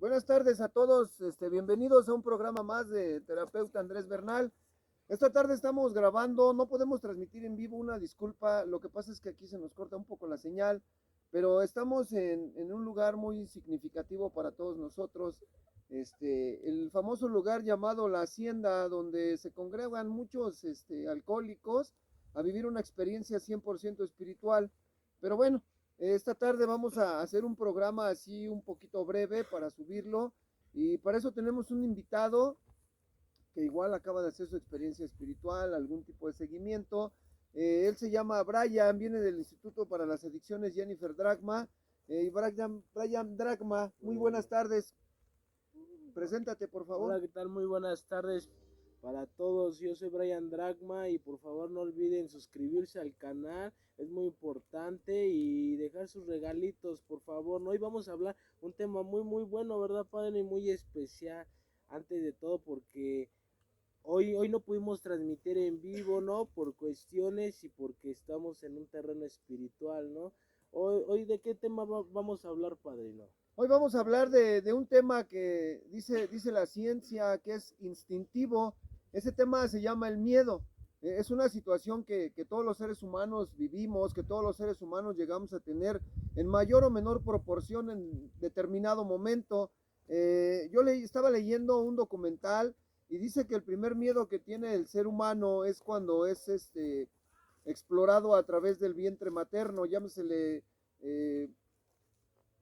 Buenas tardes a todos, bienvenidos a un programa más de terapeuta Andrés Bernal. Esta tarde estamos grabando, no podemos transmitir en vivo, una disculpa, lo que pasa es que aquí se nos corta un poco la señal, pero estamos en un lugar muy significativo para todos nosotros, el famoso lugar llamado La Hacienda, donde se congregan muchos alcohólicos a vivir una experiencia 100% espiritual. Pero bueno, esta tarde vamos a hacer un programa así un poquito breve para subirlo y para eso tenemos un invitado que igual acaba de hacer su experiencia espiritual, algún tipo de seguimiento. Él se llama Brian, viene del Instituto para las Adicciones Jennifer Dragma. Brian Dragma, muy buenas tardes. Preséntate, por favor. Hola, ¿qué tal? Muy buenas tardes para todos. Yo soy Brian Dragma y por favor no olviden suscribirse al canal, es muy importante, y dejar sus regalitos, por favor. Hoy vamos a hablar un tema muy bueno, ¿verdad, padre? Y muy especial, antes de todo, porque hoy no pudimos transmitir en vivo, ¿no? Por cuestiones y porque estamos en un terreno espiritual, ¿no? Hoy ¿de qué tema vamos a hablar, padrino? Hoy vamos a hablar de un tema que dice la ciencia que es instintivo. Ese tema se llama el miedo. Es una situación que todos los seres humanos vivimos, que todos los seres humanos llegamos a tener en mayor o menor proporción en determinado momento. Estaba leyendo un documental y dice que el primer miedo que tiene el ser humano es cuando es explorado a través del vientre materno, llámesele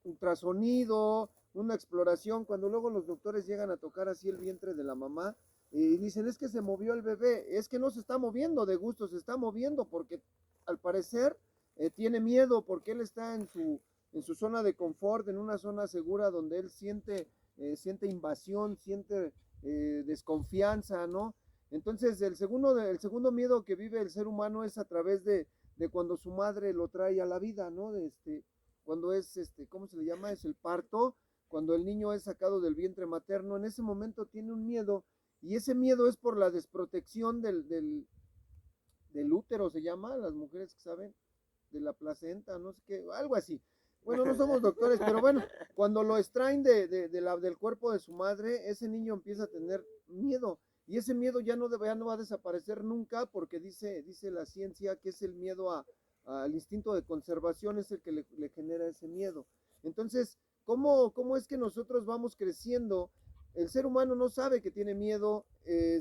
ultrasonido, una exploración, cuando luego los doctores llegan a tocar así el vientre de la mamá y dicen, es que se movió el bebé, es que no se está moviendo de gusto, se está moviendo porque al parecer tiene miedo, porque él está en su zona de confort, en una zona segura donde él siente invasión, siente desconfianza, ¿no? Entonces el segundo miedo que vive el ser humano es a través de cuando su madre lo trae a la vida, ¿no? Cuando es, ¿cómo se le llama? Es el parto, cuando el niño es sacado del vientre materno, en ese momento tiene un miedo, y ese miedo es por la desprotección del útero, se llama, las mujeres que saben, de la placenta, no sé qué, algo así. Bueno, no somos doctores, pero bueno, cuando lo extraen del cuerpo de su madre, ese niño empieza a tener miedo, y ese miedo ya no va a desaparecer nunca, porque dice la ciencia que es el miedo al instinto de conservación, es el que le genera ese miedo. Entonces, ¿cómo es que nosotros vamos creciendo? El ser humano no sabe que tiene miedo,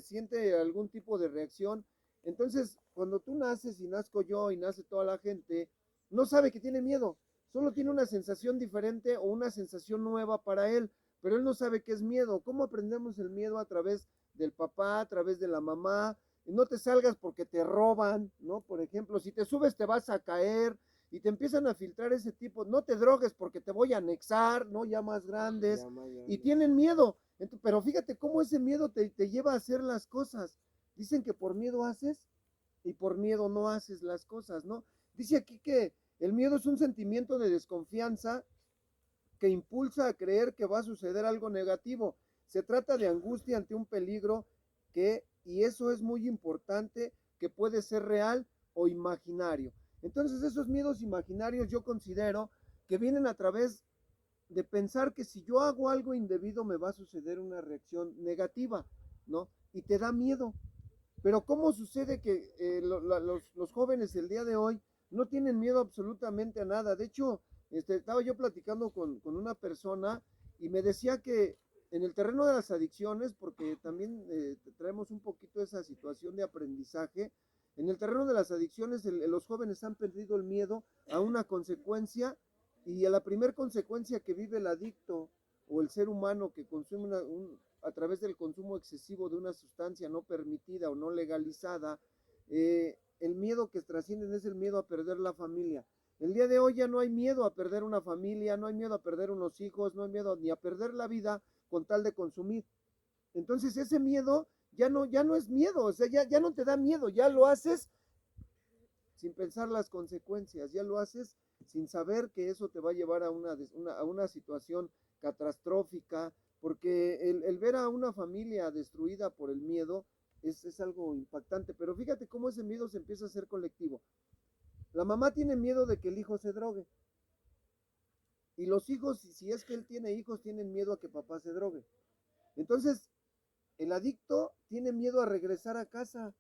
siente algún tipo de reacción. Entonces, cuando tú naces y nazco yo y nace toda la gente, no sabe que tiene miedo, solo tiene una sensación diferente o una sensación nueva para él, pero él no sabe qué es miedo. ¿Cómo aprendemos el miedo? A través del papá, a través de la mamá. No te salgas porque te roban, ¿no? Por ejemplo, si te subes te vas a caer y te empiezan a filtrar ese tipo, no te drogues porque te voy a anexar, ¿no? Ya más grandes, Ya más y grande. tienen miedo. Pero fíjate cómo ese miedo te lleva a hacer las cosas. Dicen que por miedo haces y por miedo no haces las cosas, ¿no? Dice aquí que el miedo es un sentimiento de desconfianza que impulsa a creer que va a suceder algo negativo. Se trata de angustia ante un peligro y eso es muy importante, que puede ser real o imaginario. Entonces esos miedos imaginarios yo considero que vienen a través de pensar que si yo hago algo indebido me va a suceder una reacción negativa, ¿no? Y te da miedo. Pero ¿cómo sucede que los jóvenes el día de hoy no tienen miedo absolutamente a nada? De hecho, estaba yo platicando con una persona y me decía que en el terreno de las adicciones, porque también traemos un poquito esa situación de aprendizaje, en el terreno de las adicciones los jóvenes han perdido el miedo a una consecuencia, y a la primer consecuencia que vive el adicto o el ser humano que consume a través del consumo excesivo de una sustancia no permitida o no legalizada, el miedo que trascienden es el miedo a perder la familia. El día de hoy ya no hay miedo a perder una familia, no hay miedo a perder unos hijos, no hay miedo ni a perder la vida con tal de consumir. Entonces ese miedo ya no es miedo, o sea, ya no te da miedo, ya lo haces sin pensar las consecuencias, ya lo haces sin saber que eso te va a llevar a una situación catastrófica, porque el ver a una familia destruida por el miedo es algo impactante, pero fíjate cómo ese miedo se empieza a hacer colectivo. La mamá tiene miedo de que el hijo se drogue, Y los hijos, si es que él tiene hijos, tienen miedo a que papá se drogue. Entonces, el adicto tiene miedo a regresar a casa.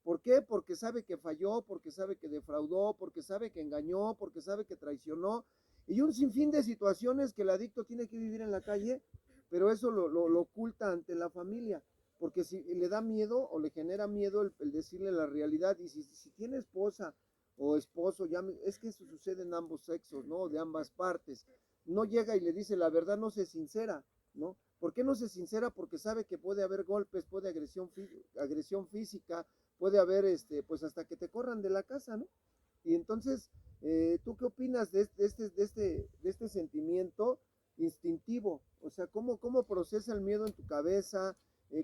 ¿Por qué? Porque sabe que falló, porque sabe que defraudó, porque sabe que engañó, porque sabe que traicionó. Y un sinfín de situaciones que el adicto tiene que vivir en la calle, pero eso lo oculta ante la familia. Porque si le da miedo o le genera miedo el decirle la realidad. Y si tiene esposa o esposo, ya es que eso sucede en ambos sexos, ¿no? De ambas partes. No llega y le dice la verdad, no se sincera, ¿no? ¿Por qué no se sincera? Porque sabe que puede haber golpes, puede agresión física, puede haber, pues hasta que te corran de la casa, ¿no? Y entonces, ¿tú qué opinas de este sentimiento instintivo? O sea, ¿cómo procesa el miedo en tu cabeza?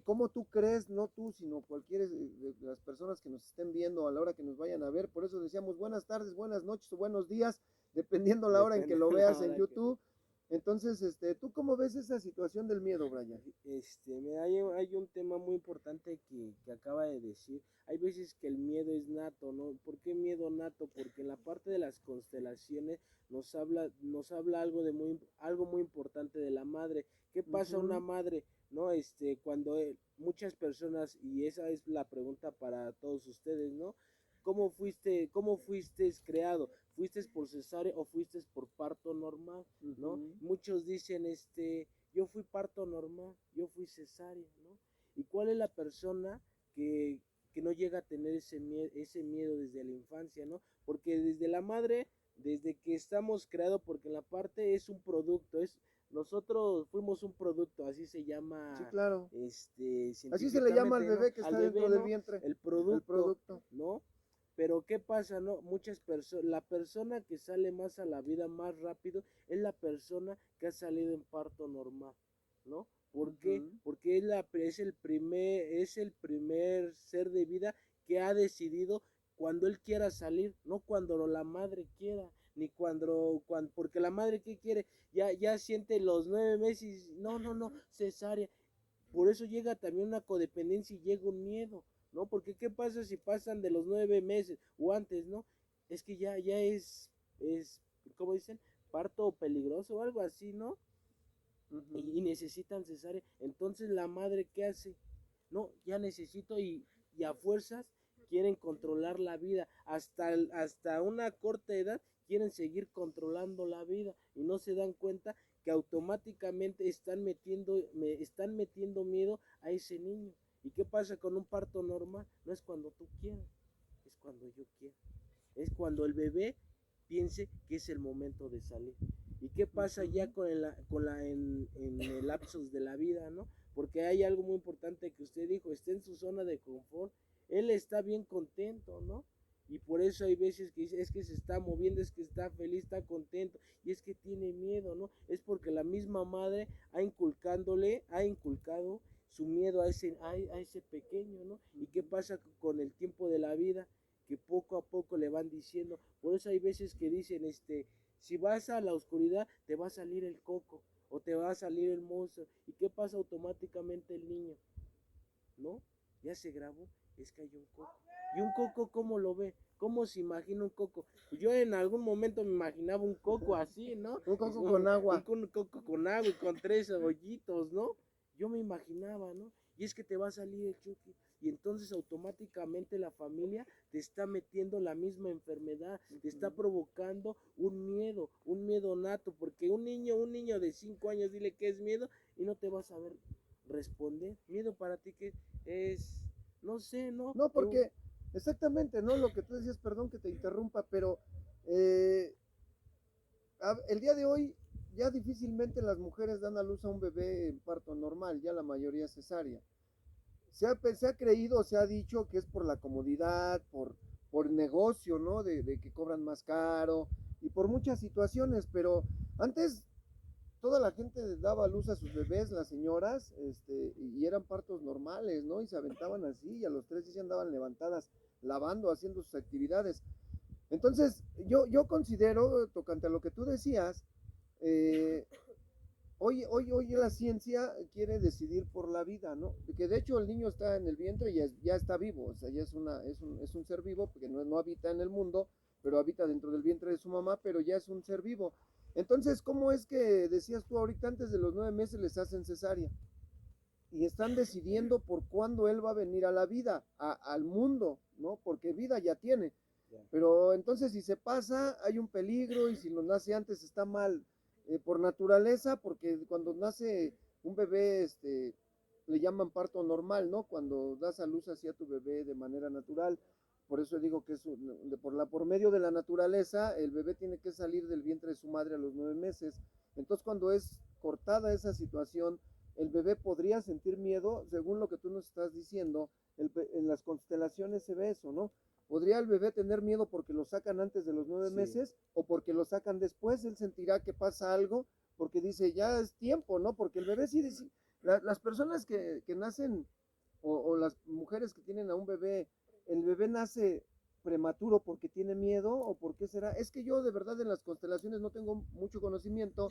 ¿Cómo tú crees, no tú, sino cualquiera de las personas que nos estén viendo a la hora que nos vayan a ver? Por eso decíamos buenas tardes, buenas noches o buenos días, dependiendo la hora en que Depende lo de la veas en hora que... YouTube. Entonces, ¿tú cómo ves esa situación del miedo, Brian? Mira, hay un tema muy importante que acaba de decir. Hay veces que el miedo es nato, ¿no? ¿Por qué miedo nato? Porque en la parte de las constelaciones nos habla algo muy importante de la madre. ¿Qué pasa a una Ujú, madre? ¿No? Cuando muchas personas, y esa es la pregunta para todos ustedes, ¿no? ¿Cómo fuiste creado? ¿Fuiste por cesárea o fuiste por parto normal? ¿No? ujú, Muchos dicen, yo fui parto normal, yo fui cesárea, ¿no? ¿Y cuál es la persona que no llega a tener ese miedo desde la infancia, ¿no? Porque desde la madre, desde que estamos creados, porque en la parte es un producto, nosotros fuimos un producto, así se sí, llama, claro. Así se le llama al científicamente, ¿no? bebé que Al está dentro bebé, del ¿no? vientre, El el producto, producto. ¿no? Pero ¿qué pasa, no? Muchas personas, la persona que sale más a la vida más rápido es la persona que ha salido en parto normal, ¿no? ¿Por qué? Ujú, Porque es el primer ser de vida que ha decidido cuando él quiera salir, no cuando la madre quiera, ni porque la madre ¿qué quiere? Ya siente los 9 meses, no, no, no, cesárea. Por eso llega también una codependencia y llega un miedo, ¿no? Porque ¿qué pasa si pasan de los 9 meses o antes, ¿no? Es que ya es, ¿cómo dicen? Parto peligroso o algo así, ¿no? ujú, Y necesitan cesárea. Entonces la madre, ¿qué hace? No, ya necesito y a fuerzas quieren controlar la vida. Hasta una corta edad quieren seguir controlando la vida y no se dan cuenta que automáticamente están metiendo miedo a ese niño. ¿Y qué pasa con un parto normal? No es cuando tú quieras, es cuando yo quiero. Es cuando el bebé piense que es el momento de salir. ¿Y qué pasa ya ujú. en el lapsus de la vida, no? Porque hay algo muy importante que usted dijo, está en su zona de confort, él está bien contento, ¿no? Y por eso hay veces que dice, es que se está moviendo, es que está feliz, está contento, y es que tiene miedo, ¿no? Es porque la misma madre ha inculcado su miedo a ese pequeño, ¿no? ¿Y qué pasa con el tiempo de la vida? Que poco a poco le van diciendo, por eso hay veces que dicen, si vas a la oscuridad, te va a salir el coco o te va a salir el monstruo. ¿Y qué pasa automáticamente el niño? ¿No? Ya se grabó, es que hay un coco. ¿Y un coco cómo lo ve? ¿Cómo se imagina un coco? Pues yo en algún momento me imaginaba un coco así, ¿no? Un Es coco con un agua. coco con agua y con 3 hoyitos, ¿no? Yo me imaginaba, ¿no? Y es que te va a salir el Chucky. Y entonces automáticamente la familia te está metiendo la misma enfermedad, te está Ujú. provocando un miedo nato, porque un niño de 5 años, dile que es miedo y no te va a saber responder. Miedo para ti que es, no sé, ¿no? No, porque exactamente, ¿no? Lo que tú decías, perdón que te interrumpa, pero eh, el día de hoy ya difícilmente las mujeres dan a luz a un bebé en parto normal, ya la mayoría es cesárea. Se ha creído, se ha dicho que es por la comodidad, por negocio, ¿no? De que cobran más caro y por muchas situaciones, pero antes toda la gente daba a luz a sus bebés, las señoras, y eran partos normales, ¿no? Y se aventaban así, y a los 3 días ya andaban levantadas, lavando, haciendo sus actividades. Entonces, yo considero, tocante a lo que tú decías, eh, hoy la ciencia quiere decidir por la vida, ¿no? Que de hecho el niño está en el vientre y ya está vivo, o sea, ya es un ser vivo, porque no habita en el mundo, pero habita dentro del vientre de su mamá, pero ya es un ser vivo. Entonces, ¿cómo es que decías tú ahorita antes de los 9 meses les hacen cesárea? Y están decidiendo por cuándo él va a venir a la vida, al mundo, ¿no? Porque vida ya tiene. Ya. Pero entonces si se pasa, hay un peligro y si lo nace antes está mal por naturaleza, porque cuando nace un bebé, le llaman parto normal, ¿no? Cuando das a luz hacia tu bebé de manera natural. Por eso digo que es por medio de la naturaleza, el bebé tiene que salir del vientre de su madre a los 9 meses. Entonces, cuando es cortada esa situación, el bebé podría sentir miedo, según lo que tú nos estás diciendo, en las constelaciones se ve eso, ¿no? ¿Podría el bebé tener miedo porque lo sacan antes de los 9 meses o porque lo sacan después? Él sentirá que pasa algo porque dice, ya es tiempo, ¿no? Porque el bebé sí, las personas que nacen o las mujeres que tienen a un bebé, el bebé nace prematuro porque tiene miedo o por qué será. Es que yo de verdad en las constelaciones no tengo mucho conocimiento,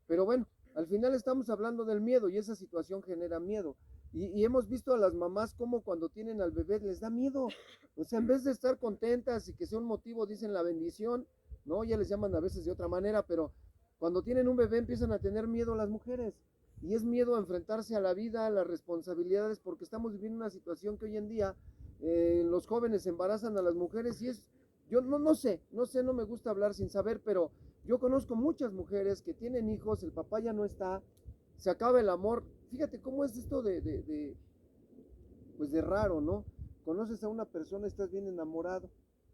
pero bueno, al final estamos hablando del miedo y esa situación genera miedo. Y hemos visto a las mamás como cuando tienen al bebé les da miedo. O sea, en vez de estar contentas y que sea un motivo, dicen la bendición, ¿no? Ya les llaman a veces de otra manera, pero cuando tienen un bebé empiezan a tener miedo las mujeres. Y es miedo a enfrentarse a la vida, a las responsabilidades, porque estamos viviendo una situación que hoy en día los jóvenes embarazan a las mujeres y es, yo no sé, no me gusta hablar sin saber, pero yo conozco muchas mujeres que tienen hijos, el papá ya no está, se acaba el amor. Fíjate cómo es esto pues de raro, ¿no? Conoces a una persona, estás bien enamorado,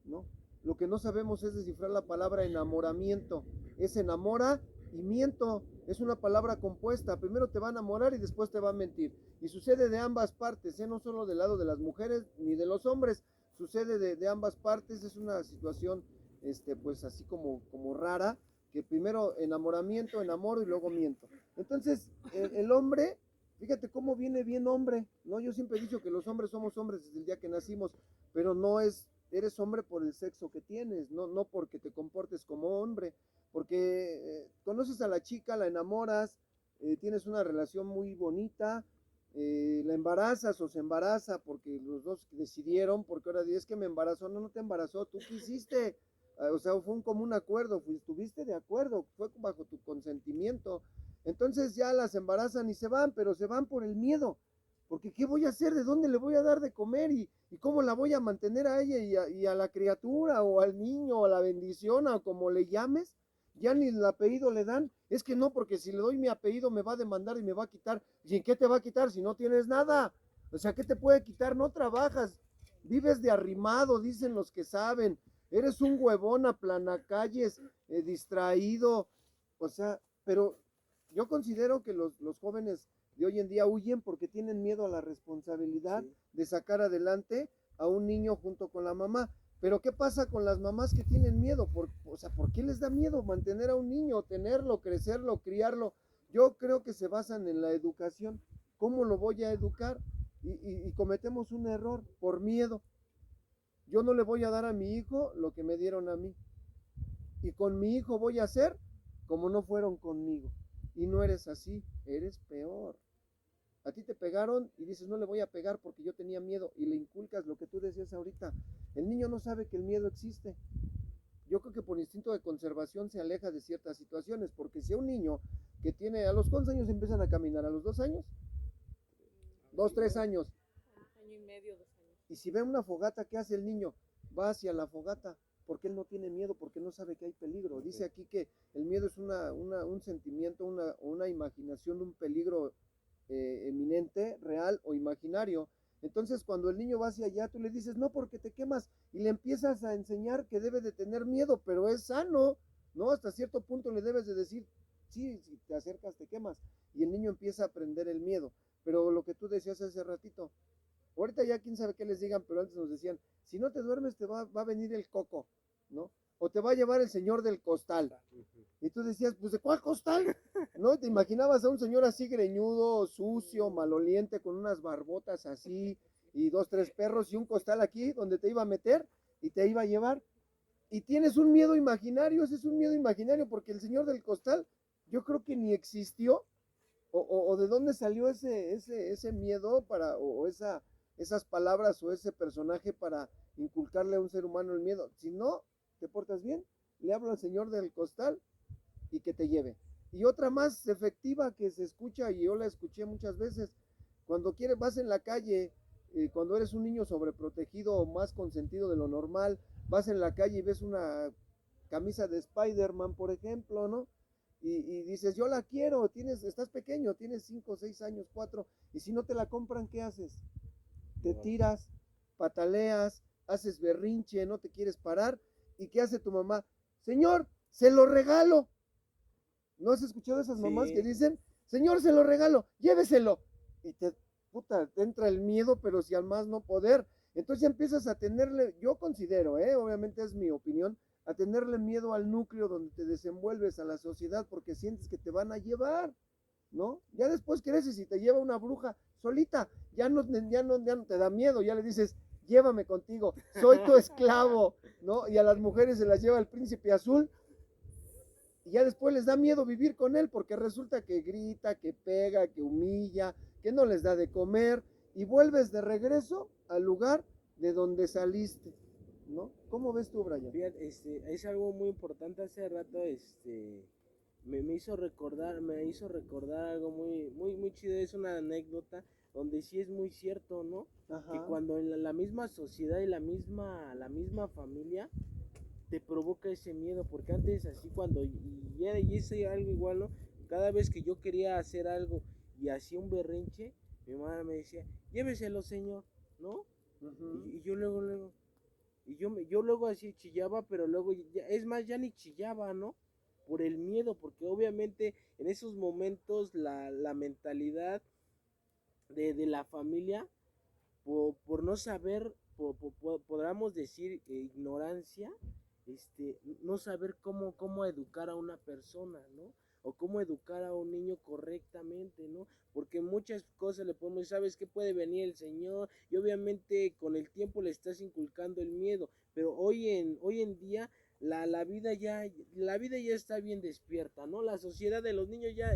¿no? Lo que no sabemos es descifrar la palabra enamoramiento. Es enamora y miento. Es una palabra compuesta. Primero te va a enamorar y después te va a mentir. Y sucede de ambas partes, ¿eh? No solo del lado de las mujeres ni de los hombres. Sucede de ambas partes. Es una situación, pues así como rara, que primero enamoramiento, enamoro y luego miento. Entonces, el hombre, fíjate cómo viene bien hombre, ¿no? Yo siempre he dicho que los hombres somos hombres desde el día que nacimos, pero no eres hombre por el sexo que tienes, no porque te comportes como hombre, porque conoces a la chica, la enamoras, tienes una relación muy bonita, la embarazas o se embaraza porque los dos decidieron, porque ahora dices que me embarazó, no te embarazó, tú quisiste, o sea, fue un común acuerdo, estuviste de acuerdo, fue bajo tu consentimiento. Entonces ya las embarazan y se van, pero se van por el miedo. Porque ¿qué voy a hacer? ¿De dónde le voy a dar de comer? ¿Y cómo la voy a mantener a ella y a la criatura o al niño o a la bendición o como le llames? Ya ni el apellido le dan. Es que no, porque si le doy mi apellido me va a demandar y me va a quitar. ¿Y en qué te va a quitar si no tienes nada? O sea, ¿qué te puede quitar? No trabajas. Vives de arrimado, dicen los que saben. Eres un huevón, aplanacalles, distraído. O sea, pero yo considero que los jóvenes de hoy en día huyen porque tienen miedo a la responsabilidad Sí. de sacar adelante a un niño junto con la mamá. Pero ¿qué pasa con las mamás que tienen miedo? O sea, ¿por qué les da miedo mantener a un niño, tenerlo, crecerlo, criarlo? Yo creo que se basan en la educación. ¿Cómo lo voy a educar? Y cometemos un error por miedo. Yo no le voy a dar a mi hijo lo que me dieron a mí. Y con mi hijo voy a hacer como no fueron conmigo. Y no eres así, eres peor. A ti te pegaron y dices, no le voy a pegar porque yo tenía miedo y le inculcas lo que tú decías ahorita. El niño no sabe que el miedo existe. Yo creo que por instinto de conservación se aleja de ciertas situaciones, porque si a un niño que tiene, ¿a los cuántos años empiezan a caminar? ¿A los 2 años? 2, 3 años. Año y medio, 2 años. Y si ve una fogata, ¿qué hace el niño? Va hacia la fogata, porque él no tiene miedo, porque no sabe que hay peligro. Dice aquí que el miedo es un sentimiento, una imaginación de un peligro eminente, real o imaginario. Entonces, cuando el niño va hacia allá, tú le dices, no, porque te quemas, y le empiezas a enseñar que debe de tener miedo, pero es sano, ¿no? Hasta cierto punto le debes de decir, sí, si te acercas te quemas, y el niño empieza a aprender el miedo. Pero lo que tú decías hace ratito, ahorita ya quién sabe qué les digan, pero antes nos decían, si no te duermes te va a venir el coco, ¿no? O te va a llevar el señor del costal. Y tú decías, pues ¿de cuál costal? ¿No? Te imaginabas a un señor así greñudo, sucio, maloliente, con unas barbotas así, y 2, 3 perros y un costal aquí donde te iba a meter y te iba a llevar. Y tienes un miedo imaginario, ese es un miedo imaginario, porque el señor del costal yo creo que ni existió, o de dónde salió ese miedo o esas palabras o ese personaje para inculcarle a un ser humano el miedo. Si no te portas bien, le hablo al señor del costal y que te lleve. Y otra más efectiva que se escucha, y yo la escuché muchas veces, cuando quieres, vas en la calle, cuando eres un niño sobreprotegido o más consentido de lo normal, vas en la calle y ves una camisa de Spider-Man, por ejemplo, ¿no? Y dices, yo la quiero, estás pequeño, tienes 5, 6 años, 4, y si no te la compran, ¿qué haces? Te tiras, pataleas, haces berrinche, no te quieres parar, ¿y qué hace tu mamá? Señor, se lo regalo. ¿No has escuchado esas mamás que Sí, dicen, señor, se lo regalo, lléveselo? Y te entra el miedo, pero si al más no poder. Entonces ya empiezas a tenerle, yo considero, obviamente es mi opinión, a tenerle miedo al núcleo donde te desenvuelves, a la sociedad, porque sientes que te van a llevar, ¿no? Ya después creces y te lleva una bruja solita, ya no te da miedo, ya le dices, llévame contigo, soy tu esclavo, ¿no? Y a las mujeres se las lleva el príncipe azul y ya después les da miedo vivir con él porque resulta que grita, que pega, que humilla, que no les da de comer y vuelves de regreso al lugar de donde saliste, ¿no? ¿Cómo ves tú, Brian? fíjate, es algo muy importante. Hace rato, me hizo recordar algo muy chido. Es una anécdota donde sí es muy cierto, ¿no? Que Ajá. cuando en la misma sociedad y la misma familia te provoca ese miedo, porque antes así y hice algo igual, ¿no? Cada vez que yo quería hacer algo y hacía un berrinche, mi madre me decía, lléveselo, señor, ¿no? Uh-huh. Y yo luego, yo luego así chillaba, pero luego, es más, ya ni chillaba, ¿no? Por el miedo, porque obviamente en esos momentos la mentalidad de la familia, por no saber, podríamos decir ignorancia, no saber cómo educar a una persona, ¿no? O cómo educar a un niño correctamente, ¿no? Porque muchas cosas le podemos decir, ¿sabes qué? Puede venir el Señor, y obviamente con el tiempo le estás inculcando el miedo, pero hoy en día la vida ya está bien despierta, ¿no? La sociedad de los niños ya,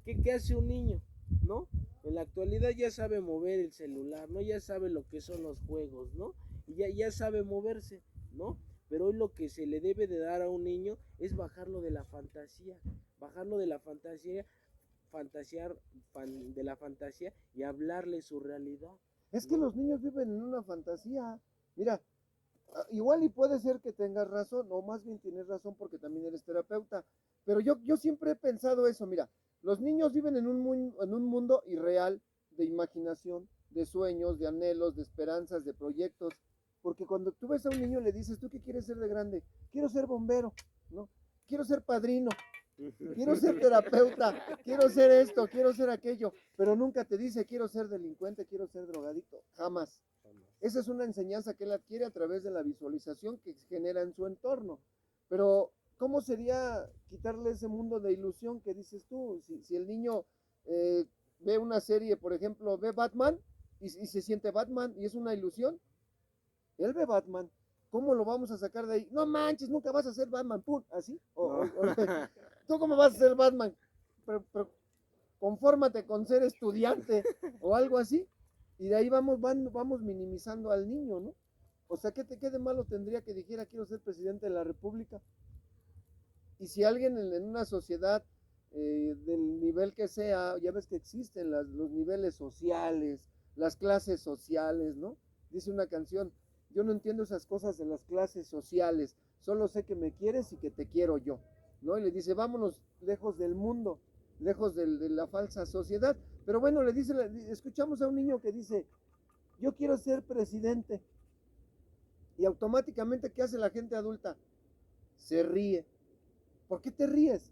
¿qué hace un niño? ¿No? En la actualidad ya sabe mover el celular, ¿no? Ya sabe lo que son los juegos, ¿no? Y ya sabe moverse, ¿no? Pero hoy lo que se le debe de dar a un niño es bajarlo de la fantasía, fantasear de la fantasía y hablarle su realidad, Es que ¿no? los niños viven en una fantasía. Mira, igual y puede ser que tengas razón, o más bien tienes razón porque también eres terapeuta, pero yo siempre he pensado eso, mira, los niños viven en un mundo irreal de imaginación, de sueños, de anhelos, de esperanzas, de proyectos, porque cuando tú ves a un niño le dices, ¿tú qué quieres ser de grande? Quiero ser bombero, ¿no? Quiero ser padrino, quiero ser terapeuta, quiero ser esto, quiero ser aquello, pero nunca te dice, quiero ser delincuente, quiero ser drogadicto, jamás. Esa es una enseñanza que él adquiere a través de la visualización que genera en su entorno. Pero, ¿cómo sería quitarle ese mundo de ilusión que dices tú? Si el niño eh, ve una serie, por ejemplo, ve Batman y se siente Batman y es una ilusión, él ve Batman. ¿Cómo lo vamos a sacar de ahí? No manches, nunca vas a ser Batman, ¡pum! ¿Así? No. ¿Tú cómo vas a ser Batman? Pero confórmate con ser estudiante o algo así. Y de ahí vamos minimizando al niño, ¿no? O sea, ¿qué de malo tendría que dijera quiero ser presidente de la República? Y si alguien en una sociedad del nivel que sea, ya ves que existen los niveles sociales, las clases sociales, ¿no? Dice una canción, yo no entiendo esas cosas de las clases sociales, solo sé que me quieres y que te quiero yo, ¿no? Y le dice, vámonos lejos del mundo, lejos de la falsa sociedad. Pero bueno, escuchamos a un niño que dice, yo quiero ser presidente. Y automáticamente, ¿qué hace la gente adulta? Se ríe. ¿Por qué te ríes?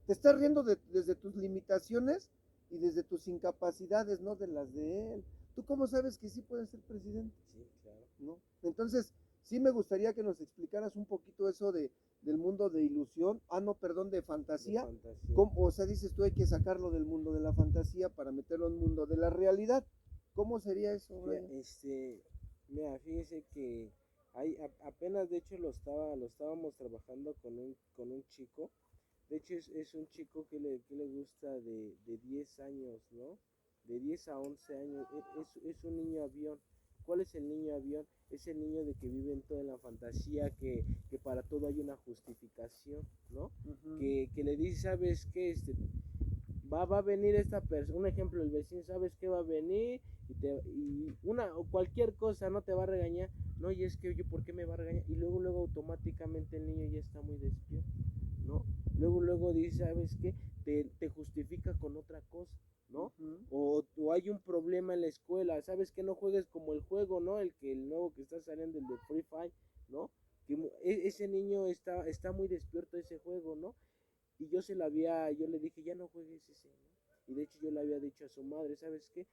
Te estás riendo desde tus limitaciones y desde tus incapacidades, no de las de él. ¿Tú cómo sabes que sí puedes ser presidente? Sí, claro. ¿No? Entonces, sí me gustaría que nos explicaras un poquito eso del mundo de ilusión, no, perdón, de De fantasía. fantasía. O sea, dices tú hay que sacarlo del mundo de la fantasía para meterlo en el mundo de la realidad. ¿Cómo sería eso, Brian? Mira, fíjese que apenas, de hecho, lo estábamos trabajando con un chico. De hecho, es un chico que le gusta de 10 años, ¿no? De 10 a 11 años. Es un niño avión. ¿Cuál es el niño avión? Es el niño de que vive en toda la fantasía, que para todo hay una justificación, ¿no? Ujú. Que le dice, ¿sabes qué? Va a venir esta persona, un ejemplo, el vecino, ¿sabes qué va a venir? Y una o cualquier cosa no te va a regañar, no, y es que, oye, ¿por qué me va a regañar? Y luego automáticamente el niño ya está muy despierto, ¿no? Luego dice, ¿sabes qué? Te justifica con otra cosa, ¿no? Ujú. O hay un problema en la escuela, ¿sabes qué? No juegues como el juego, ¿no? El nuevo que está saliendo, el de Free Fire, ¿no? Ese niño está muy despierto ese juego, ¿no? Y yo le dije, ya no juegues ese, ¿no? Y de hecho yo le había dicho a su madre, ¿sabes qué?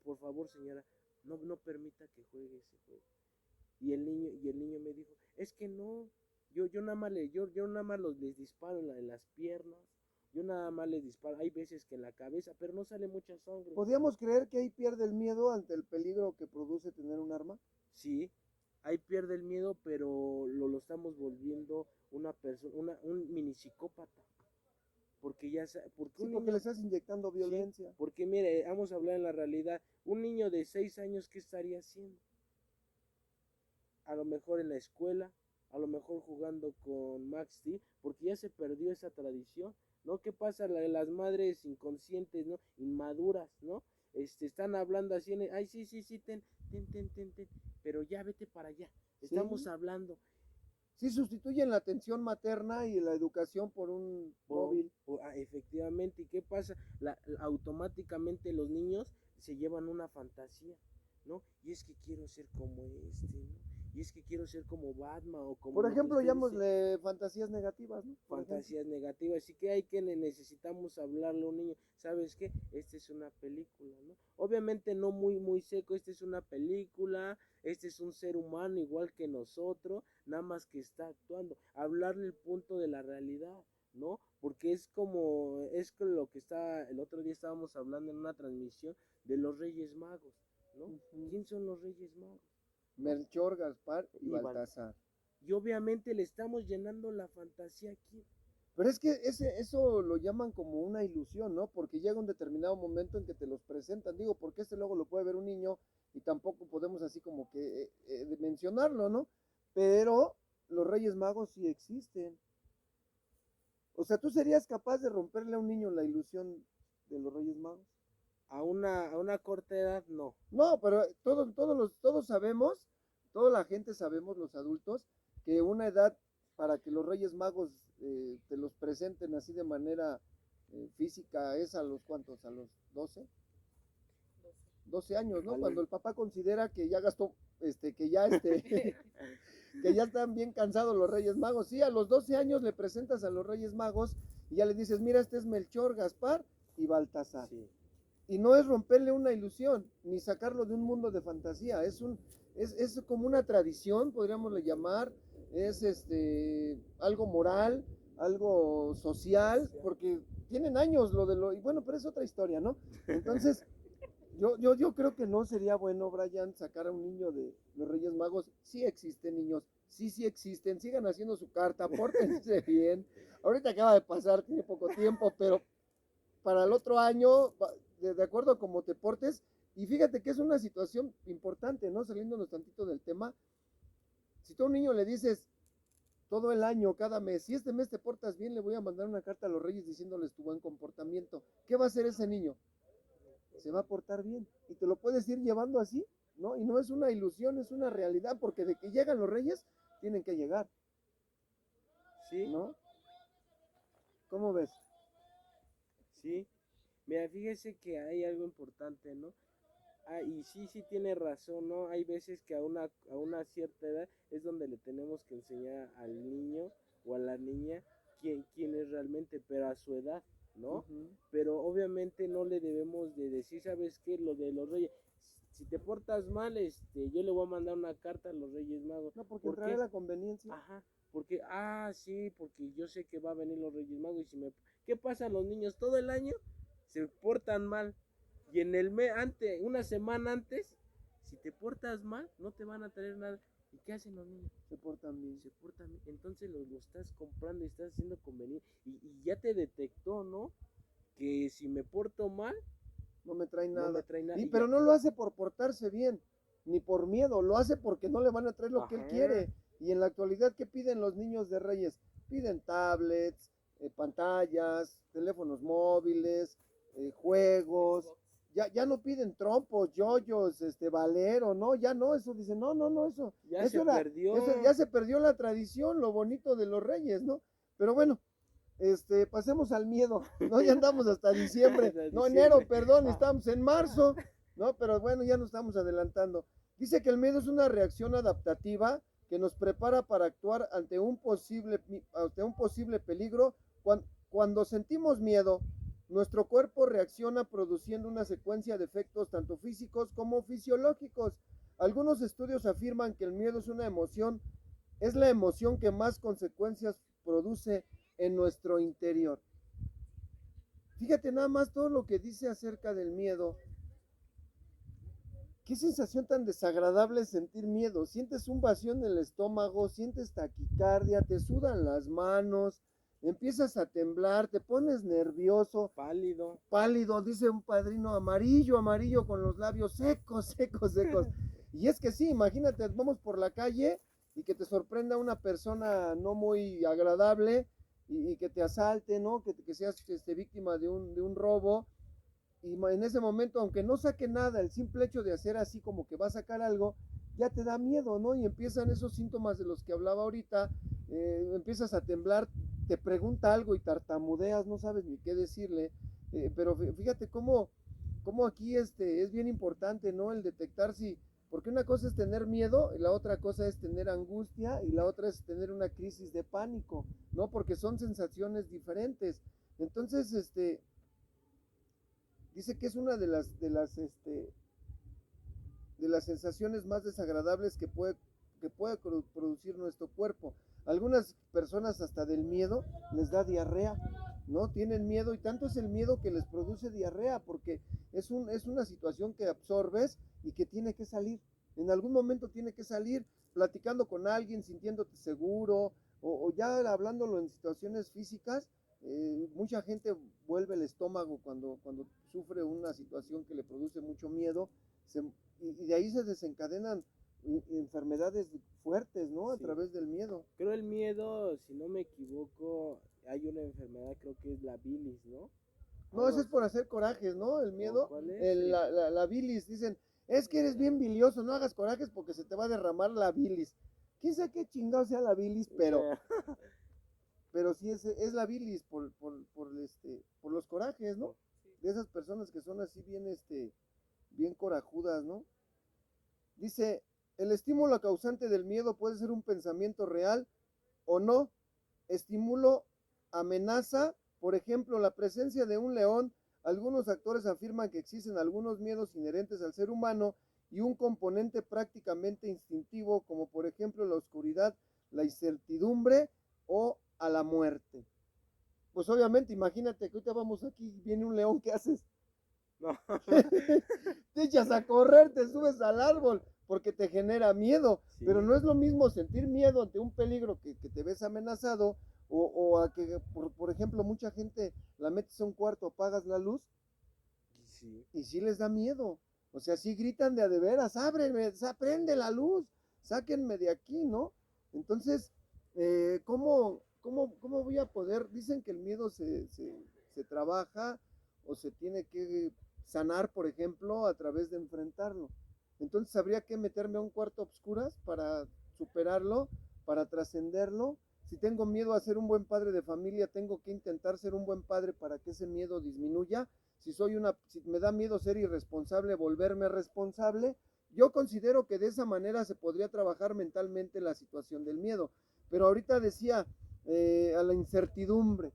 Por favor, señora, no permita que juegue ese juego. Y el niño me dijo, es que no, yo nada más yo nada más les disparo en las piernas, yo nada más les disparo, hay veces que en la cabeza, pero no sale mucha sangre. ¿Podríamos creer que ahí pierde el miedo ante el peligro que produce tener un arma? Sí, ahí pierde el miedo, pero lo estamos volviendo una persona, un mini psicópata. Porque Sí, un porque le niño, estás inyectando sí, violencia. porque mire, vamos a hablar en la realidad, un niño de 6 años, ¿qué estaría haciendo? A lo mejor en la escuela, a lo mejor jugando con Max Steel, porque ya se perdió esa tradición, ¿no? ¿Qué pasa? Las madres inconscientes, ¿no? Inmaduras, ¿no? Están hablando así, ay, sí, ten, pero ya vete para allá, estamos Sí, hablando, sí sustituyen la atención materna y la educación por un móvil. efectivamente, ¿y qué pasa? Automáticamente los niños se llevan una fantasía, ¿no? Y es que quiero ser como ¿no? Y es que quiero ser como Batman o como Por lo que ejemplo, usted dice, llamémosle fantasías negativas, ¿no? Por ejemplo. fantasías negativas. Así que hay que necesitamos hablarle a un niño, ¿sabes qué? Esta es una película, ¿no? Obviamente no muy seco, esta es una película, este es un ser humano igual que nosotros, nada más que está actuando. Hablarle el punto de la realidad, ¿no? Porque es con lo que el otro día estábamos hablando en una transmisión de los Reyes Magos, ¿no? Ujú. ¿Quién son los Reyes Magos? ¿No? Melchor, Gaspar y Y, Val- Baltasar. y obviamente le estamos llenando la fantasía aquí. Pero es que eso lo llaman como una ilusión, ¿no? Porque llega un determinado momento en que te los presentan. Digo, porque luego lo puede ver un niño y tampoco podemos así como que mencionarlo, ¿no? Pero los Reyes Magos sí existen. O sea, ¿tú serías capaz de romperle a un niño la ilusión de los Reyes Magos? A una corta edad, no. No, pero todos sabemos, toda la gente sabemos, los adultos, que una edad para que los Reyes Magos te los presenten así de manera física es a los cuantos, a los 12, 12 años, ¿no? Cuando el papá considera que ya gastó, que ya están bien cansados los Reyes Magos. Sí, a los 12 años le presentas a los Reyes Magos y ya le dices, mira, este es Melchor, Gaspar y Baltasar. Sí. Y no es romperle una ilusión, ni sacarlo de un mundo de fantasía, es como una tradición, podríamos llamar, es algo moral, algo social, porque tienen años y bueno, pero es otra historia, ¿no? Entonces, yo creo que no sería bueno, Brian, sacar a un niño de los Reyes Magos. Sí existen niños, sí existen, sigan haciendo su carta, pórtense bien. Ahorita acaba de pasar, tiene poco tiempo, pero para el otro año, de acuerdo a cómo te portes, y fíjate que es una situación importante, ¿no? Saliéndonos tantito del tema, si tú a un niño le dices todo el año, cada mes, si este mes te portas bien, le voy a mandar una carta a los reyes diciéndoles tu buen comportamiento, ¿qué va a hacer ese niño? Se va a portar bien, y te lo puedes ir llevando así, ¿no? Y no es una ilusión, es una realidad, porque de que llegan los reyes, tienen que llegar, Sí, ¿no? ¿Cómo ves? sí. Mira, fíjese que hay algo importante, ¿no? Y sí tiene razón, ¿no? Hay veces que a una cierta edad es donde le tenemos que enseñar al niño o a la niña quién es realmente, pero a su edad, ¿no? Ujú. Pero obviamente no le debemos de decir, ¿sabes qué? Lo de los reyes. Si te portas mal, yo le voy a mandar una carta a los Reyes Magos. No, porque ¿Por entrará qué? la conveniencia. Ajá, sí, porque yo sé que va a venir los Reyes Magos ¿Qué pasa? Los niños todo el año se portan mal y en el mes una semana antes, si te portas mal, no te van a traer nada. ¿Y qué hacen los niños? Se portan bien. Se portan bien. Entonces lo estás comprando y estás haciendo conveniente y ya te detectó, ¿no? Que si me porto mal, No me trae no me nada. trae nada y Pero ya. no lo hace por portarse bien. ni por miedo, lo hace porque no le van a traer lo que él Ajá. quiere. Y en la actualidad, ¿qué piden los niños de Reyes? Piden tablets, pantallas, teléfonos móviles, juegos. Xbox. Ya no piden trompos, yoyos, valero, no, ya no, eso dicen, no, eso, Ya eso se era, perdió. eso ya se perdió la tradición, lo bonito de los Reyes, ¿no? Pero bueno, pasemos al miedo, ¿no? Ya andamos hasta diciembre, Hasta no, diciembre. enero, perdón, Ah. estamos en marzo, ¿no? Pero bueno, ya nos estamos adelantando. Dice que el miedo es una reacción adaptativa que nos prepara para actuar ante un posible peligro. Cuando sentimos miedo, nuestro cuerpo reacciona produciendo una secuencia de efectos tanto físicos como fisiológicos. Algunos estudios afirman que el miedo es la emoción que más consecuencias produce en nuestro interior. Fíjate nada más todo lo que dice acerca del miedo. Qué sensación tan desagradable sentir miedo. Sientes un vacío en el estómago, sientes taquicardia, te sudan las manos, empiezas a temblar, te pones nervioso, Pálido. dice un padrino, amarillo con los labios secos. Y es que sí, imagínate, vamos por la calle y que te sorprenda una persona no muy agradable y que te asalte, ¿no? Que seas víctima de un robo. Y en ese momento, aunque no saque nada, el simple hecho de hacer así como que va a sacar algo, ya te da miedo, ¿no? Y empiezan esos síntomas de los que hablaba ahorita, empiezas a temblar, te pregunta algo y tartamudeas, no sabes ni qué decirle, pero fíjate cómo aquí es bien importante, ¿no? El detectar si, porque una cosa es tener miedo, y la otra cosa es tener angustia, y la otra es tener una crisis de pánico, ¿no? Porque son sensaciones diferentes. Entonces, dice que es una de las sensaciones más desagradables que puede producir nuestro cuerpo. Algunas personas hasta del miedo les da diarrea, ¿no? Tienen miedo y tanto es el miedo que les produce diarrea porque es una situación que absorbes y que tiene que salir. En algún momento tiene que salir platicando con alguien, sintiéndote seguro o ya hablándolo en situaciones físicas. Mucha gente vuelve el estómago cuando sufre una situación que le produce mucho miedo y de ahí se desencadenan enfermedades fuertes, ¿no? A Sí. través del miedo. Creo el miedo, si no me equivoco, hay una enfermedad, creo que es la bilis, ¿no? No, Algo eso es por así. hacer corajes, ¿no? El miedo, ¿Cuál es? Sí. la bilis, dicen, es que eres bien bilioso, no hagas corajes porque se te va a derramar la bilis. ¿Quién sabe qué chingado sea la bilis? Pero sí es la bilis por los corajes, ¿no? Sí. De esas personas que son así bien corajudas, ¿no? Dice, el estímulo causante del miedo puede ser un pensamiento real o no. Estímulo, amenaza, por ejemplo, la presencia de un león. Algunos actores afirman que existen algunos miedos inherentes al ser humano y un componente prácticamente instintivo, como por ejemplo la oscuridad, la incertidumbre o a la muerte. Pues obviamente, imagínate que ahorita vamos aquí, viene un león, ¿qué haces? No. Te echas a correr, te subes al árbol, porque te genera miedo, Sí. pero no es lo mismo sentir miedo ante un peligro que te ves amenazado, o a que, por ejemplo, mucha gente la metes a un cuarto, apagas la luz, Sí. y sí les da miedo, o sea, sí gritan de a de veras, ábreme, prende la luz, sáquenme de aquí, ¿no? Entonces, ¿cómo voy a poder? Dicen que el miedo se trabaja o se tiene que sanar, por ejemplo, a través de enfrentarlo. Entonces habría que meterme a un cuarto a obscuras para superarlo, para trascenderlo. Si tengo miedo a ser un buen padre de familia, tengo que intentar ser un buen padre para que ese miedo disminuya. Si me da miedo ser irresponsable, volverme responsable, yo considero que de esa manera se podría trabajar mentalmente la situación del miedo. Pero ahorita decía, a la incertidumbre.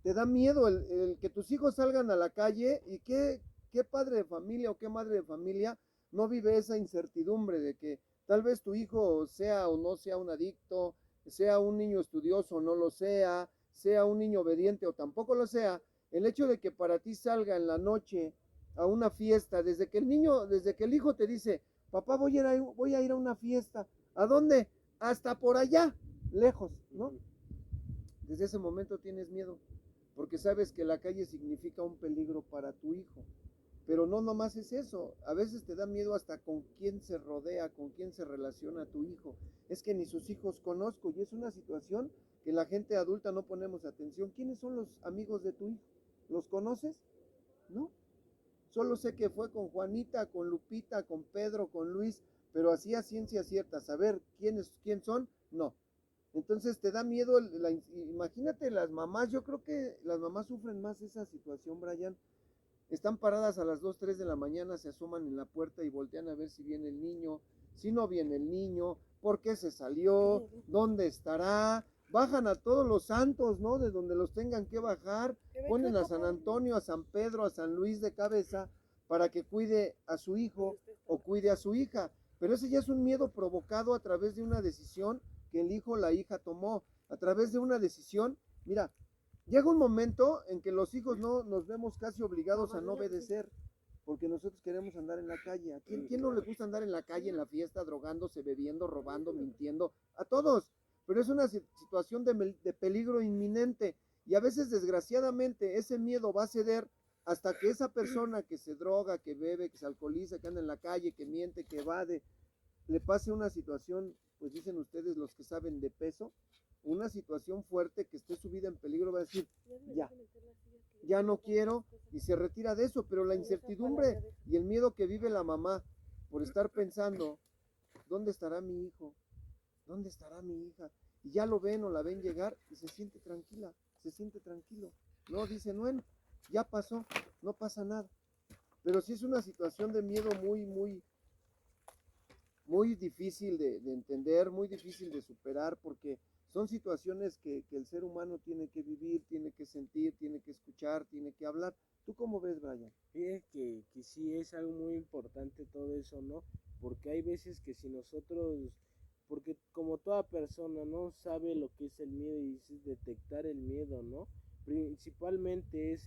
Te da miedo el que tus hijos salgan a la calle y qué padre de familia o qué madre de familia no vive esa incertidumbre de que tal vez tu hijo sea o no sea un adicto, sea un niño estudioso o no lo sea un niño obediente o tampoco lo sea. El hecho de que para ti salga en la noche a una fiesta, desde que el hijo te dice, papá, voy a ir a una fiesta, ¿a dónde? Hasta por allá, lejos, ¿no? Desde ese momento tienes miedo, porque sabes que la calle significa un peligro para tu hijo. Pero no nomás es eso, a veces te da miedo hasta con quién se rodea, con quién se relaciona tu hijo. Es que ni sus hijos conozco y es una situación que la gente adulta no ponemos atención. ¿Quiénes son los amigos de tu hijo? ¿Los conoces? No. Solo sé que fue con Juanita, con Lupita, con Pedro, con Luis, pero así a ciencia cierta, saber quién son, no. Entonces te da miedo, imagínate las mamás, yo creo que las mamás sufren más esa situación, Brian. Están paradas a las 2, 3 de la mañana, se asoman en la puerta y voltean a ver si viene el niño, si no viene el niño, por qué se salió, dónde estará. Bajan a todos los santos, ¿no? De donde los tengan que bajar. Ponen a San Antonio, a San Pedro, a San Luis de cabeza para que cuide a su hijo o cuide a su hija. Pero ese ya es un miedo provocado a través de una decisión que el hijo o la hija tomó, a través de una decisión. Mira, llega un momento en que los hijos no nos vemos casi obligados a no obedecer, porque nosotros queremos andar en la calle. ¿A quién no le gusta andar en la calle, en la fiesta, drogándose, bebiendo, robando, mintiendo? A todos. Pero es una situación de peligro inminente. Y a veces, desgraciadamente, ese miedo va a ceder hasta que esa persona que se droga, que bebe, que se alcoholiza, que anda en la calle, que miente, que evade, le pase una situación, pues dicen ustedes los que saben de peso, una situación fuerte que esté su vida en peligro, va a decir, ya no quiero, y se retira de eso. Pero la incertidumbre y el miedo que vive la mamá por estar pensando, ¿dónde estará mi hijo? ¿Dónde estará mi hija? Y ya lo ven o la ven llegar y se siente tranquila, se siente tranquilo. No, dice, no, ya pasó, no pasa nada. Pero sí es una situación de miedo muy difícil de entender, muy difícil de superar, porque son situaciones que el ser humano tiene que vivir, tiene que sentir, tiene que escuchar, tiene que hablar. ¿Tú cómo ves, Brian? Fíjate que sí es algo muy importante todo eso, ¿no? Porque hay veces que si nosotros, porque como toda persona, ¿no? Sabe lo que es el miedo y es detectar el miedo, ¿no? Principalmente es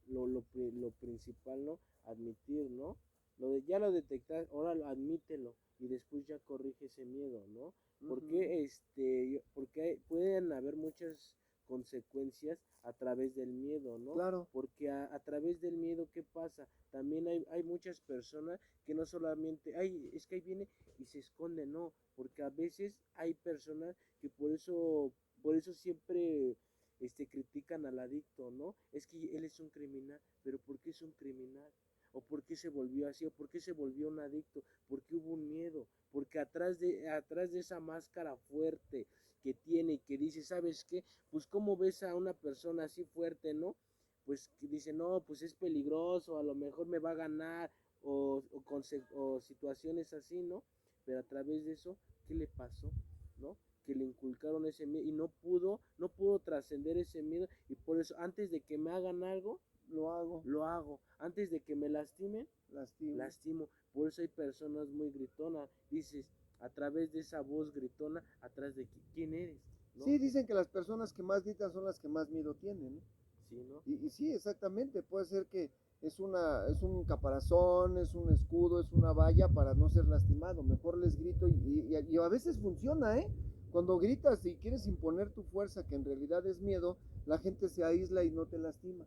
lo principal, ¿no? Admitir, ¿no? Ya lo detectas, ahora admítelo y después ya corrige ese miedo, ¿no? Porque porque pueden haber muchas consecuencias a través del miedo, ¿no? Claro. Porque a través del miedo, ¿qué pasa? También hay muchas personas que no solamente, es que ahí viene y se esconde, no, porque a veces hay personas que por eso siempre critican al adicto, ¿no? Es que él es un criminal, pero ¿por qué es un criminal? ¿O por qué se volvió así? ¿O por qué se volvió un adicto? Porque hubo un miedo, porque atrás de esa máscara fuerte que tiene y que dice, ¿sabes qué? Pues cómo ves a una persona así fuerte, ¿no? Pues que dice, no, pues es peligroso, a lo mejor me va a ganar, o situaciones así, ¿no? Pero a través de eso, ¿qué le pasó? ¿No? Que le inculcaron ese miedo y no pudo trascender ese miedo, y por eso antes de que me hagan algo, lo hago. Antes de que me lastimen, lastimo. Por eso hay personas muy gritonas. Dices, a través de esa voz gritona, atrás de quién eres, ¿no? Sí, dicen que las personas que más gritan son las que más miedo tienen, ¿no? Sí, ¿no? Y sí, exactamente, puede ser que es un caparazón, es un escudo, es una valla para no ser lastimado. Mejor les grito y a veces funciona, ¿eh? Cuando gritas y quieres imponer tu fuerza, que en realidad es miedo, la gente se aísla y no te lastima.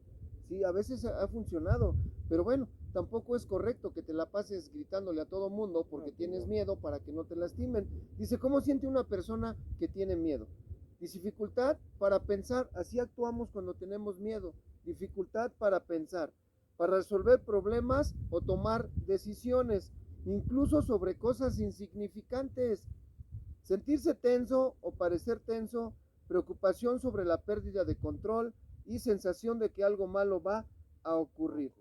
Sí, a veces ha funcionado, pero bueno, tampoco es correcto que te la pases gritándole a todo mundo porque tienes miedo para que no te lastimen. Dice, ¿cómo siente una persona que tiene miedo? Dificultad para pensar, así actuamos cuando tenemos miedo. Dificultad para pensar, para resolver problemas o tomar decisiones, incluso sobre cosas insignificantes. Sentirse tenso o parecer tenso, preocupación sobre la pérdida de control y sensación de que algo malo va a ocurrir.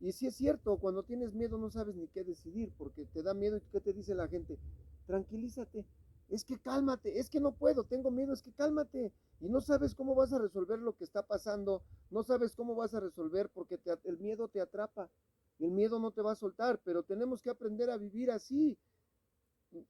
Y si es cierto, cuando tienes miedo no sabes ni qué decidir, porque te da miedo. ¿Y qué te dice la gente? Tranquilízate, es que cálmate, es que no puedo, tengo miedo, es que cálmate. Y no sabes cómo vas a resolver lo que está pasando, no sabes cómo vas a resolver porque el miedo te atrapa. Y el miedo no te va a soltar, pero tenemos que aprender a vivir así.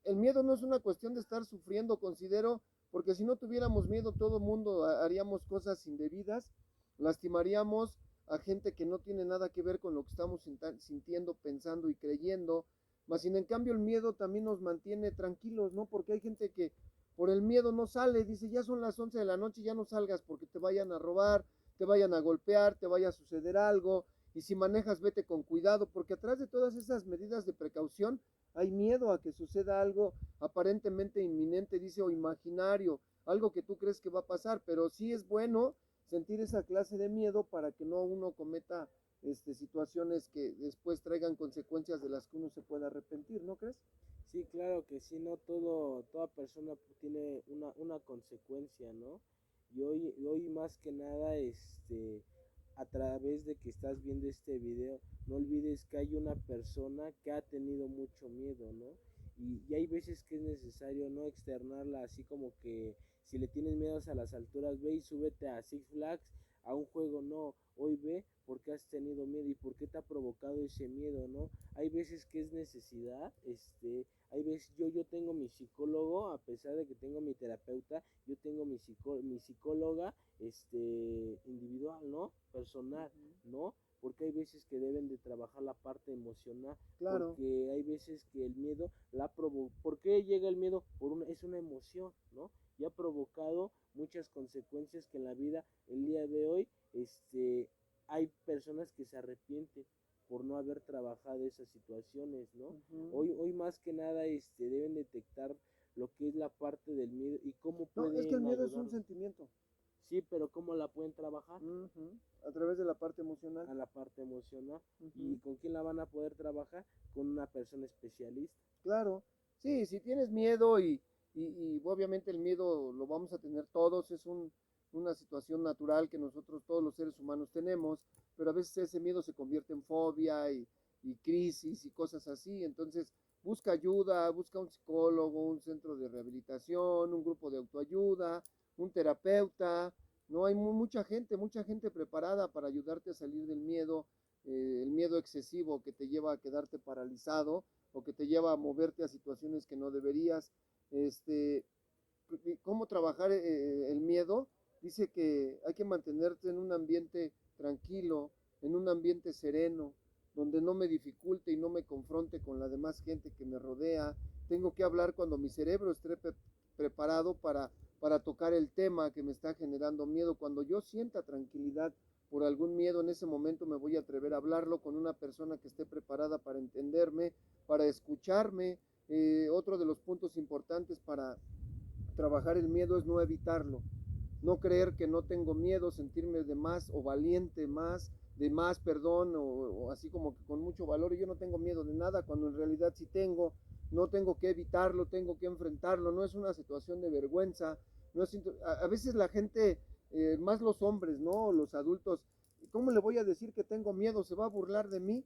El miedo no es una cuestión de estar sufriendo, considero, porque si no tuviéramos miedo, todo mundo haríamos cosas indebidas, lastimaríamos a gente que no tiene nada que ver con lo que estamos sintiendo, pensando y creyendo. Mas sin en cambio el miedo también nos mantiene tranquilos, ¿no? Porque hay gente que por el miedo no sale, dice, ya son las 11 de la noche, ya no salgas porque te vayan a robar, te vayan a golpear, te vaya a suceder algo. y si manejas, vete con cuidado, porque atrás de todas esas medidas de precaución hay miedo a que suceda algo aparentemente inminente, dice, o imaginario, algo que tú crees que va a pasar, pero sí es bueno sentir esa clase de miedo para que no uno cometa situaciones que después traigan consecuencias de las que uno se pueda arrepentir, ¿no crees? Sí, claro que sí, no toda persona tiene una consecuencia, ¿no? Y hoy más que nada, a través de que estás viendo este video, no olvides que hay una persona que ha tenido mucho miedo, ¿no? Y hay veces que es necesario no externarla así como que si le tienes miedo a las alturas, ve y súbete a Six Flags, a un juego, no, hoy ve por qué has tenido miedo y por qué te ha provocado ese miedo, ¿no? Hay veces que es necesidad, hay veces, yo tengo mi psicólogo, a pesar de que tengo mi terapeuta, yo tengo mi psicóloga, individual, ¿no? Personal, ¿no? Porque hay veces que deben de trabajar la parte emocional, Claro. porque hay veces que el miedo ¿por qué llega el miedo? Es una emoción, ¿no? Y ha provocado muchas consecuencias que en la vida, el día de hoy, hay personas que se arrepienten por no haber trabajado esas situaciones, ¿no? Hoy más que nada, deben detectar lo que es la parte del miedo y cómo No, es que el pueden miedo es un ayudar. sentimiento. Sí, pero cómo la pueden trabajar A través de la parte emocional. a la parte emocional. ¿Y con quién la van a poder trabajar? Con una persona especialista. Claro, sí, si tienes miedo y obviamente el miedo lo vamos a tener todos, es una situación natural que nosotros todos los seres humanos tenemos, pero a veces ese miedo se convierte en fobia y crisis y cosas así, entonces busca ayuda, busca un psicólogo, un centro de rehabilitación, un grupo de autoayuda, un terapeuta, no hay mucha gente preparada para ayudarte a salir del miedo, el miedo excesivo que te lleva a quedarte paralizado o que te lleva a moverte a situaciones que no deberías. Este, ¿Cómo trabajar el miedo? Dice que hay que mantenerte en un ambiente tranquilo, en un ambiente sereno, donde no me dificulte y no me confronte con la demás gente que me rodea. Tengo que hablar cuando mi cerebro esté preparado para tocar el tema que me está generando miedo. Cuando yo sienta tranquilidad por algún miedo, en ese momento me voy a atrever a hablarlo con una persona que esté preparada para entenderme, para escucharme. Otro de los puntos importantes para trabajar el miedo es no evitarlo, no creer que no tengo miedo, sentirme de más o valiente más, de más, perdón, o así como que con mucho valor, y yo no tengo miedo de nada, cuando en realidad sí tengo, no tengo que evitarlo, tengo que enfrentarlo, no es una situación de vergüenza, no es, a veces la gente, más los hombres, ¿no? Los adultos, ¿cómo le voy a decir que tengo miedo? ¿Se va a burlar de mí?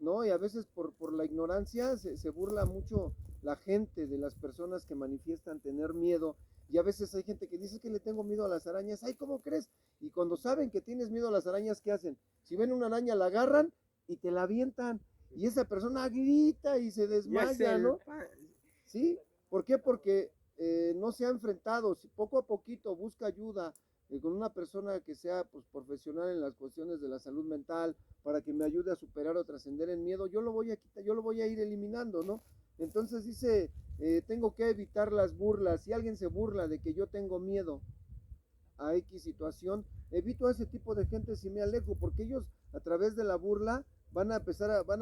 ¿No? Y a veces por la ignorancia se burla mucho la gente de las personas que manifiestan tener miedo. Y a veces hay gente que dice que le tengo miedo a las arañas. Ay, ¿cómo crees? Y cuando saben que tienes miedo a las arañas, ¿qué hacen? Si ven una araña, la agarran y te la avientan. Y esa persona grita y se Ya es desmaya, ¿no? ¿Sí? ¿Por qué? Porque no se ha enfrentado. Si poco a poquito busca ayuda con una persona que sea pues, profesional en las cuestiones de la salud mental, para que me ayude a superar o trascender el miedo, yo lo voy a quitar, yo lo voy a ir eliminando, ¿no? Entonces dice, tengo que evitar las burlas. Si alguien se burla de que yo tengo miedo a X situación, evito a ese tipo de gente si me alejo, porque ellos a través de la burla van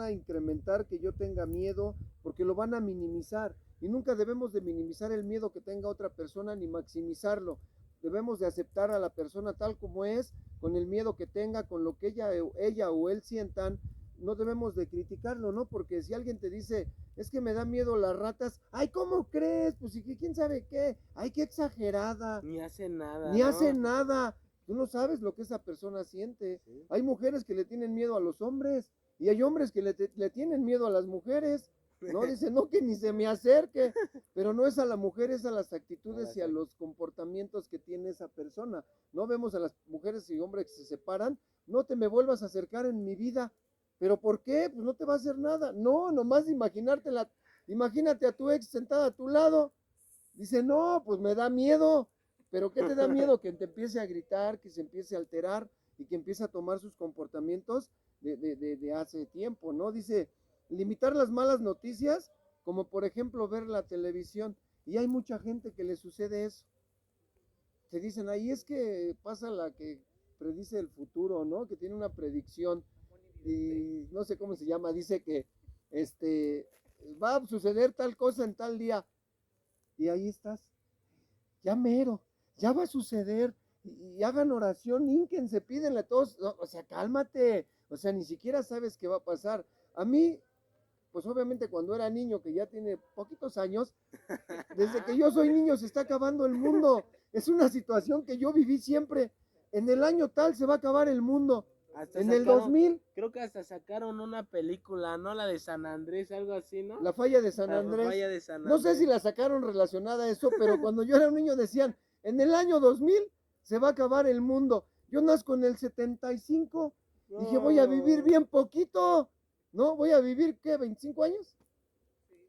a incrementar que yo tenga miedo, porque lo van a minimizar. Y nunca debemos de minimizar el miedo que tenga otra persona ni maximizarlo. Debemos de aceptar a la persona tal como es, con el miedo que tenga, con lo que ella o él sientan. No debemos de criticarlo, ¿no? Porque si alguien te dice, es que me da miedo las ratas, ay, ¿cómo crees? Pues sí, quién sabe qué, ay, qué exagerada, Ni hace nada, ni hace ¿no? nada. Tú no sabes lo que esa persona siente. Sí. Hay mujeres que le tienen miedo a los hombres y hay hombres que le tienen miedo a las mujeres. No, dice, no, que ni se me acerque, pero no es a la mujer, es a las actitudes y a los comportamientos que tiene esa persona. No vemos a las mujeres y hombres que se separan, no te me vuelvas a acercar en mi vida. ¿Pero por qué? Pues no te va a hacer nada. No, nomás imaginártela, imagínate a tu ex sentada a tu lado. Dice, no, pues me da miedo. ¿Pero qué te da miedo? Que te empiece a gritar, que se empiece a alterar y que empiece a tomar sus comportamientos de hace tiempo, ¿no? Dice, limitar las malas noticias, como por ejemplo ver la televisión. Y hay mucha gente que le sucede eso. Se dicen, ahí es que pasa la que predice el futuro, ¿no? Que tiene una predicción. y no sé cómo se llama, dice que va a suceder tal cosa en tal día, y ahí estás, ya mero, ya va a suceder, y hagan oración, ínquense, pídenle a todos, no, o sea, cálmate, o sea, ni siquiera sabes qué va a pasar. A mí, pues obviamente cuando era niño, que ya tiene poquitos años, desde que yo soy niño se está acabando el mundo. Es una situación que yo viví siempre. En el año tal se va a acabar el mundo. Hasta En el sacaron, 2000, creo que hasta sacaron una película, ¿no? La de San Andrés, algo así, ¿no? la falla de San La Andrés. falla de San No sé Andrés. si la sacaron relacionada a eso, pero cuando yo era un niño decían, en el año 2000 se va a acabar el mundo. Yo nazco en el 75. Dije, voy a vivir bien poquito. ¿No? Voy a vivir, ¿qué? ¿25 años?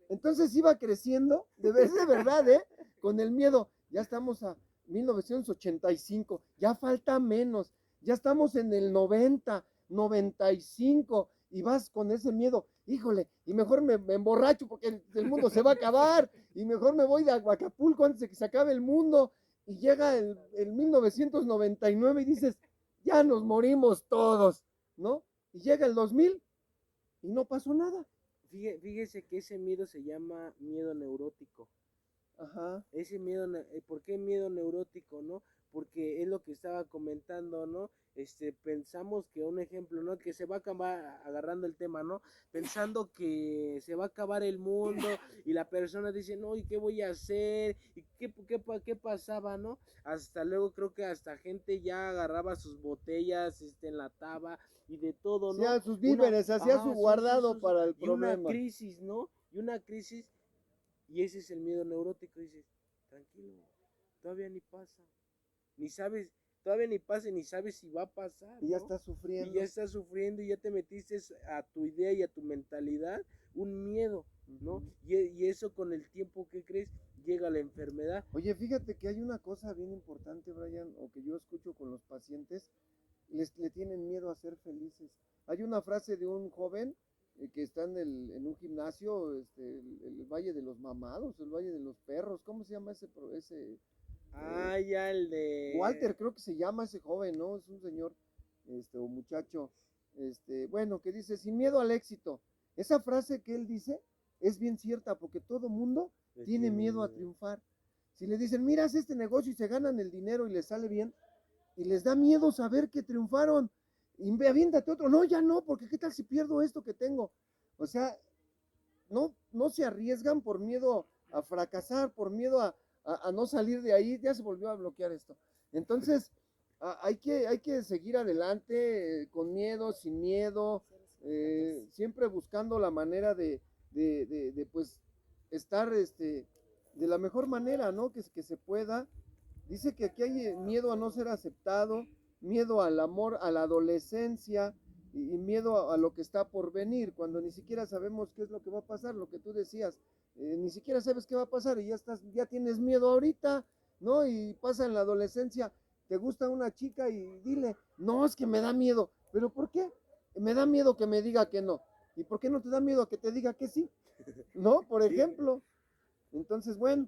Entonces iba creciendo, de verdad, ¿eh? Con el miedo. Ya estamos a 1985, ya falta menos, ya estamos en el 90, 95, y vas con ese miedo, híjole, y mejor me emborracho porque el mundo se va a acabar, y mejor me voy de Acapulco antes de que se acabe el mundo, y llega el 1999 y dices, ya nos morimos todos, ¿no? Y llega el 2000 y no pasó nada. Fíjese que ese miedo se llama miedo neurótico. Ajá. Ese miedo, ¿por qué miedo neurótico, no? Porque es lo que estaba comentando, ¿no? Pensamos que un ejemplo, ¿no? Que se va a acabar, agarrando el tema, ¿no? Pensando que se va a acabar el mundo y la persona dice, no, ¿y qué voy a hacer? ¿Y qué pasaba, no? Hasta luego creo que hasta gente ya agarraba sus botellas, enlataba y de todo, ¿no? Hacía sus víveres, hacía su guardado para el Y una problema. crisis, ¿no? Y una crisis, y ese es el miedo neurótico, dices, tranquilo, todavía ni pasa, ni sabes, todavía ni pasa, ni sabes si va a pasar, Y ya ¿no? está sufriendo. Y ya estás sufriendo y ya te metiste a tu idea y a tu mentalidad un miedo, ¿no? Y eso con el tiempo, ¿qué crees? Llega la enfermedad. Oye, fíjate que hay una cosa bien importante, Brian, o que yo escucho con los pacientes, le tienen miedo a ser felices. Hay una frase de un joven que está en un gimnasio, el Valle de los Mamados, el Valle de los Perros, ¿cómo se llama ese Ya el de... Walter, creo que se llama ese joven, ¿no? Es un señor, o muchacho, bueno, que dice, sin miedo al éxito. Esa frase que él dice es bien cierta, porque todo mundo tiene miedo a triunfar. Si le dicen, mira, haz este negocio y se ganan el dinero y les sale bien, y les da miedo saber que triunfaron, y aviéntate otro, no, ya no, porque qué tal si pierdo esto que tengo. O sea, no se arriesgan por miedo a fracasar, por miedo a no salir de ahí. Ya se volvió a bloquear esto. Entonces, hay que seguir adelante con miedo, sin miedo, siempre buscando la manera de pues estar de la mejor manera, ¿no? Que se pueda. Dice que aquí hay miedo a no ser aceptado, miedo al amor, a la adolescencia, y miedo a lo que está por venir, cuando ni siquiera sabemos qué es lo que va a pasar, lo que tú decías, ni siquiera sabes qué va a pasar y ya tienes miedo ahorita, ¿no? Y pasa en la adolescencia, te gusta una chica y dile, no, es que me da miedo, pero ¿por qué? Me da miedo que me diga que no. ¿Y por qué no te da miedo que te diga que sí? ¿No? Por ejemplo. Entonces, bueno,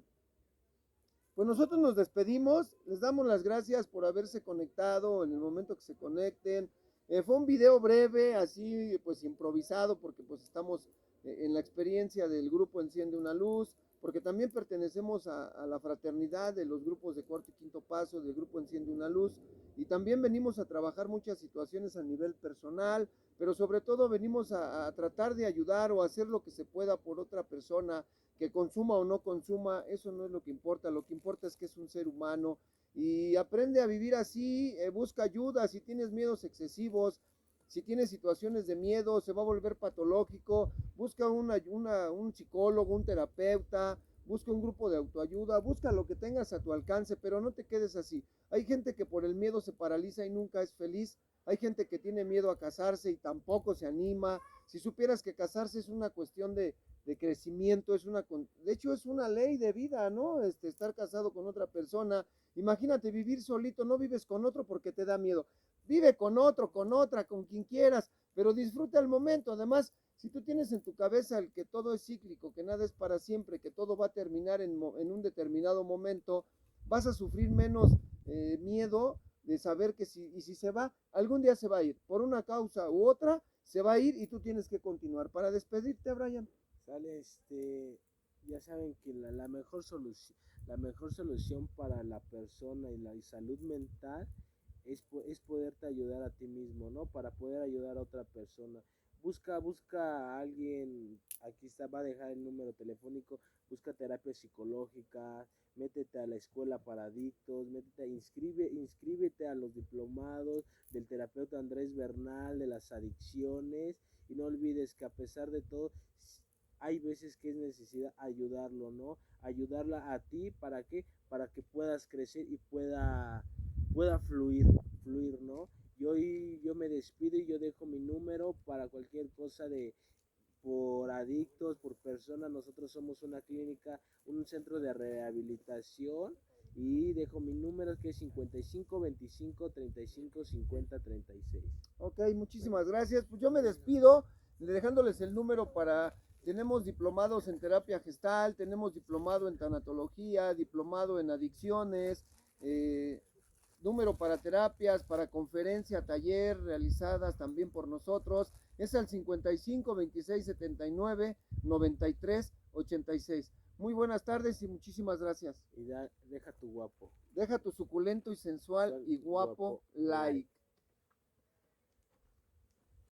pues nosotros nos despedimos, les damos las gracias por haberse conectado en el momento que se conecten. Fue un video breve, así pues improvisado, porque pues estamos en la experiencia del grupo Enciende una Luz, porque también pertenecemos a la fraternidad de los grupos de Cuarto y Quinto Paso, del grupo Enciende una Luz, y también venimos a trabajar muchas situaciones a nivel personal, pero sobre todo venimos a tratar de ayudar o hacer lo que se pueda por otra persona, que consuma o no consuma, eso no es lo que importa es que es un ser humano y aprende a vivir así, busca ayuda, si tienes miedos excesivos, si tienes situaciones de miedo, se va a volver patológico, busca un psicólogo, un terapeuta, busca un grupo de autoayuda, busca lo que tengas a tu alcance, pero no te quedes así. Hay gente que por el miedo se paraliza y nunca es feliz, hay gente que tiene miedo a casarse y tampoco se anima. Si supieras que casarse es una cuestión de crecimiento, de hecho es una ley de vida, ¿no? Estar casado con otra persona. Imagínate vivir solito, no vives con otro porque te da miedo. Vive con otro, con otra, con quien quieras, pero disfruta el momento. Además, si tú tienes en tu cabeza el que todo es cíclico, que nada es para siempre, que todo va a terminar en un determinado momento, vas a sufrir menos miedo, de saber que si se va, algún día se va a ir, por una causa u otra, se va a ir y tú tienes que continuar. Para despedirte, Brian. Sale, ya saben que la mejor solución para la persona y la salud mental es poderte ayudar a ti mismo, ¿no? Para poder ayudar a otra persona. Busca a alguien, aquí está, va a dejar el número telefónico, busca terapia psicológica, métete a la escuela para adictos, inscríbete a los diplomados del terapeuta Andrés Bernal de las adicciones, y no olvides que a pesar de todo, hay veces que es necesidad ayudarlo, ¿no? Ayudarla a ti, ¿para qué? Para que puedas crecer y pueda fluir, ¿no? Yo me despido y yo dejo mi número para cualquier cosa por adictos, por personas. Nosotros somos una clínica, un centro de rehabilitación, y dejo mi número, que es 55 25 35 50 36. Ok, muchísimas gracias. Pues yo me despido dejándoles el número para... Tenemos diplomados en terapia gestal, tenemos diplomado en tanatología, diplomado en adicciones, número para terapias, para conferencia, taller realizadas también por nosotros. Es el 55 26 79 93 86. Muy buenas tardes y muchísimas gracias. Y deja tu guapo. Deja tu suculento y sensual y guapo like.